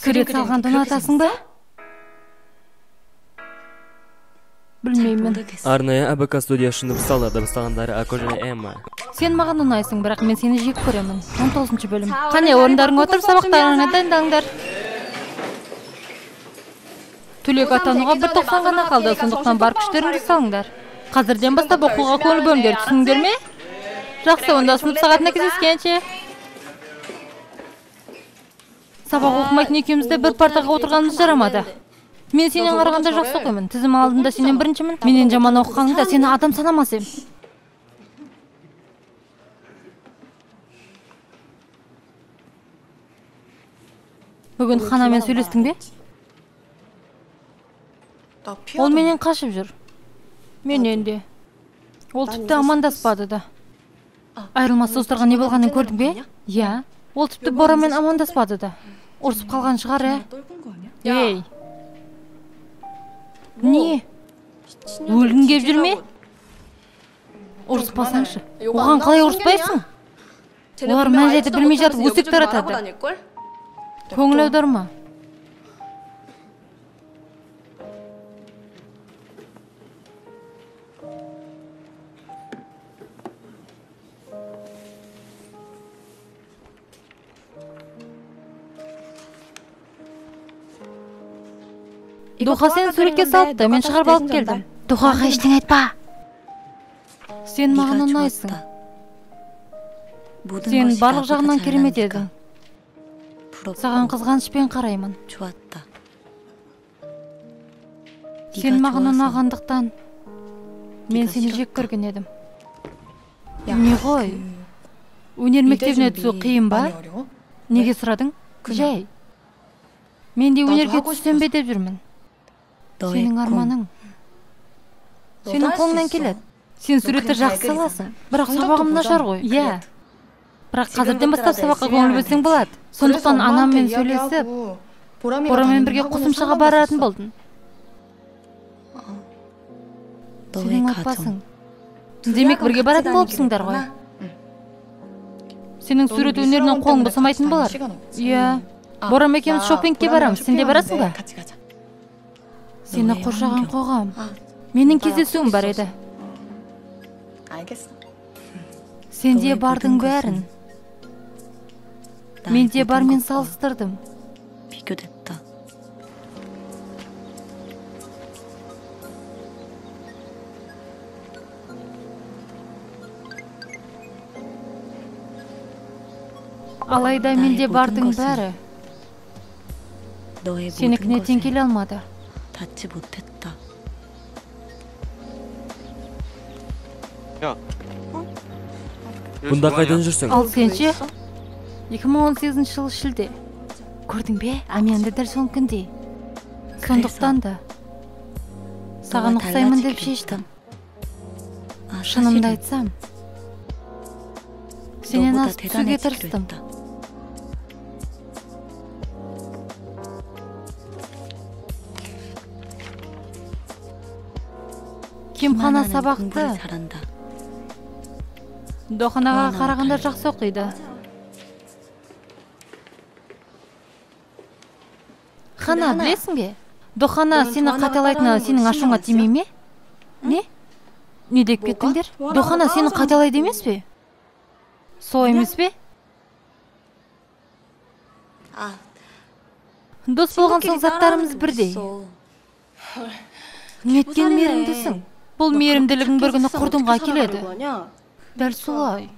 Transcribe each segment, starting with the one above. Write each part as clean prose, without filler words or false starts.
сурет салганды унатасың ба? Білмеймін. Арнайы АБК студиясында мысалы дыбыстағандары Ако және Эмма. Сен маған ұнайсың, бірақ мен сені жек көремін. 19 бөлім. Қане, орындарың отырып, сабақтарыңа дайындалыңдар. Түлек атануға 1.90 ғана қалды, сондықтан бар күштеріңді салыңдар. Қазірден бастап оқуға көңіл бөліңдер, түсіндіңдер ме? Жақсы, онда сынып сағатына кездескенше. Сабақ оқымайтын екеумізде бір партаға отырғанымыз жарамады. Мен сенен қарағанда жақсы оқимын. Тізім алдында сенен біріншімін. Менен жаман оқығаныңда сені адам санамас ем. Бүгін Ханамен сөйлестің бе? Ол менен қашып жүр. Менен де. Ол тіпті амандаспады да. Айрылмасы ұстырған не болғанын көрдің бе? Я. Ол тіпті Борамен амандаспады да. Ұрсып қалған шығар, Ей. Не? Өлгің кеп жүр ме? Ұрыспасаңшы. Оған қалай ұрыспайсың? Олар мән жайды білмей жатып өсек таратады. Көңіл аударма. Доха сен суретке салыпты, мен шығарып алып келдім. Дохаға ештеңе айтпа. Сен маған ұнайсың. Сен барлық жағынан керемет едің. Саған қызғанышпен қараймын. Сен маған ұнағандықтан мен сені жек көрген едім. Не ғой? Өнер мектебіне түсу қиын ба? Неге сұрадың? Жай. Мен де өнерге түссем бе деп жүрмін. Сенің арманың. Сенің қолыңнан келеді. Сен суретті жақсы саласың. Бірақ сабағым нашар ғой. Иә. Бірақ қазірден бастап сабаққа көңіл бөлсең болады. Сондықтан анаммен сөйлесіп, Борамен бірге қосымшаға баратын болдың. Сенің отбасың. Демек бірге баратын болыпсыңдар ғой. Сенің сурет өнерінен қолың босамайтын болар. Иә. Борам екеуміз шопингке барамыз. Сен де барасың ба? Сені қоршаған қоғам. Менің кездесуім бар еді. Сенде бардың бәрін. Менде бармен салыстырдым. Алайда менде бардың бәрі сенікіне тең келе алмады. Бұнда қайдан жүрсің? Ал сенше? 2018 жыл шілде. Көрдің бе? Әменді дәл сол күнде. Сондықтан да саған ұқсаймын деп шештім. Шынымды айтсам, сенен асып түсуге тырыстым. Кемхана сабақты Доханаға қарағанда жақсы оқиды. Хана, білесің бе? Дохана сені қателайтыны сенің ашуыңа тимей ме? Не? Не деп кеттіңдер? Дохана сені қателайды емес пе? Сол емес пе? Дос болған соң заттарымыз бірдей. Неткен мейірімдісің? Бұл мейірімділігің бір күні құрдымға келеді. Дәл солай.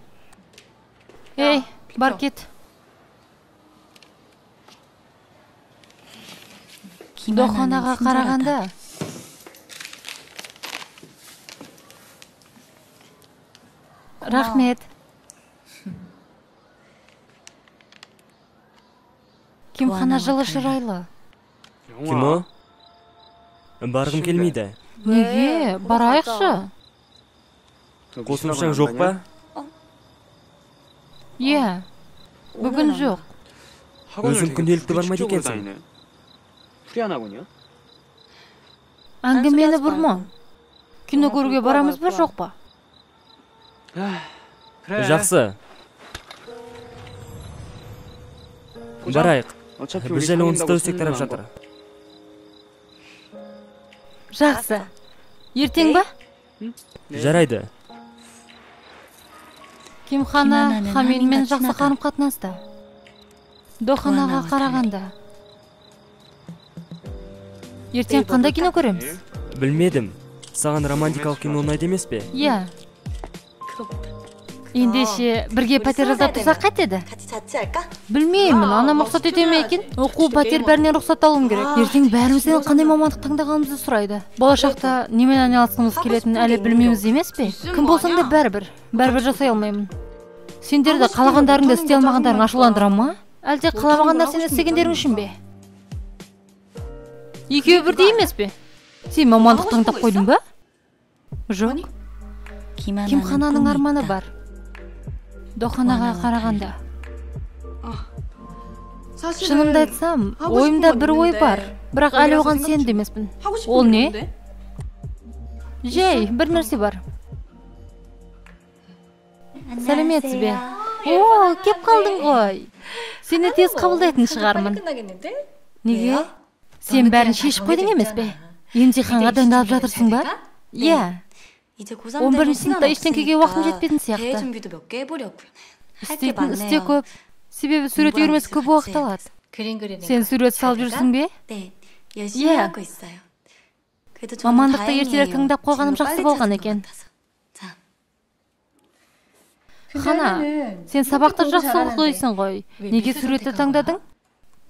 Ей, бар кет. Доханаға қарағанда рахмет. Кемхана жылы шырайлы. Кимо? Барғым келмейді. Неге? Барайықшы. Қосымшаң жоқ па? Иә, бүгін жоқ. Өзің күнделікті бармайды екенсің. Әңгімені бұрма. Кино көруге барамыз ба жоқ па? Жақсы. Барайық. Біз жайлы оңтыста өсек тарап жатыр. Жақсы. Ертең ба? Жарайды. Кимхана Хаминмен жақсы қарым-қатынаста. Доханаға қарағанда. Ертең қандай кино көреміз? Білмедім. Саған романтикалық кино ұнайды емес пе? Иә. Ендеше бірге пәтер жазап тұрсақ қайтеді? Білмеймін, анам рұқсат ете ме екен? Оқу пәтер бәрінен рұқсат алуым керек. Ертең бәрімізден қандай мамандық таңдағанымызды сұрайды. Болашақта немен айналысқымыз келетінін әлі білмейміз емес пе? Кім болсаң да бәрібір жасай алмаймын. Сендерді қалағандарыңды істей алмағандарың ашуландыра ма? Әлде қаламаған нәрсені істегендерің үшін бе? Екеуі бірдей емес пе? Сен мамандық таңдап қойдың ба? Жоқ. Кимхананың арманы бар. Доханаға қарағанда. Шынымды айтсам, ойымда бір ой бар, бірақ әлі оған сенімді емеспін. Ол не? Жай, бір нәрсе бар. Сәлеметсіз бе? О, кеп қалдың ғой. Сені тез қабылдайтын шығармын. Неге? Сен бәрін шешіп қойдың емес пе? Емтиханға дайындалып жатырсың ба? Иә. 11-ші сыныпта ештеңкеге уақытым жетпейтін сияқты. Істейтін істе көп. Себебі сурет үйірмесі көп уақыт алады. Сен сурет салып жүрсің бе? Иә. Мамандықты ертелер таңдап қойғаным жақсы болған екен. Хана, сен сабақты жақсы оқыдың ғой. Неге суретті таңдадың?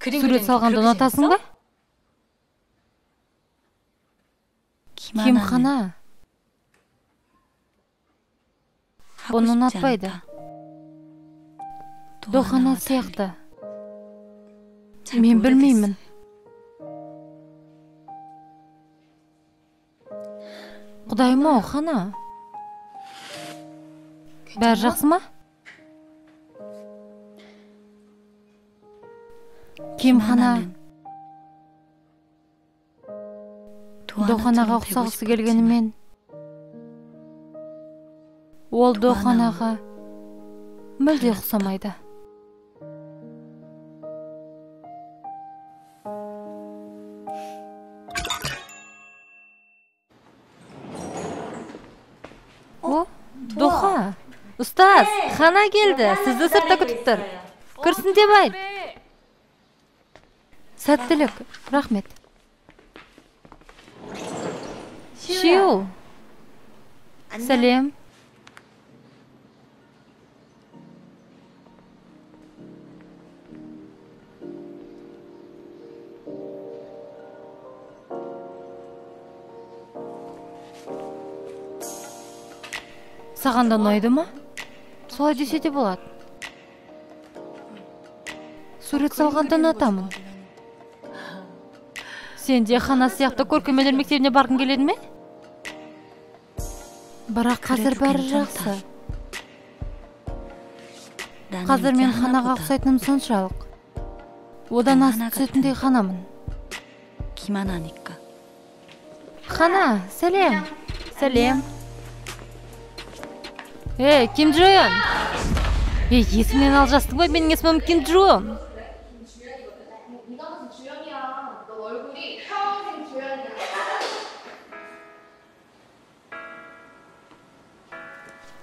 Сурет салғанды ұнатасың ба? Кимхана бұны ұнатпайды. Дохана сияқты. Мен білмеймін. Құдайым-ау, Хана. Бәрі жақсы ма? Кимхана Доханаға ұқсағысы келгенімен, ол Доханаға мүлде ұқсамайды. О, Доха! Ұстаз, Хана келді, сізді сыртта күтіп тұр. Кірсін деп айт. Сәттілік, рахмет. Шиу. Сәлем. Саған да ұнайды ма? Солай десе де болады. Сурет салғанды ұнатамын. Сен де Хана сияқты көркемелер мектебіне барғың келеді ме? Бірақ қазір бәрі жақсы. Қазір мен Ханаға ұқсайтыным соншалық. Одан асып түсетіндей Ханамын. Хана, сәлем. Сәлем. Ким Джоон. Есімнен алжастың ба? Менің есімім Ким Джоон.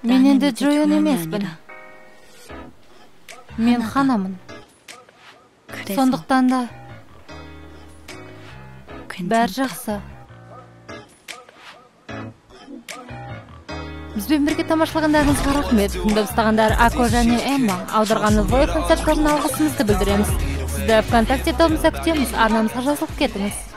Мен енді Джоон емеспін. Мен Ханамын. Сондықтан да бәрі жақсы. Бізбен бірге тамашалағандарыңызға рахмет. Тыңдап ұстағандар Ако және Эмма. Аударғаны Вой концерт тобына алғысымызды білдіреміз. Сізді ВКонтакте тобымызда күтеміз. Арнамызға жазылып кетіңіз.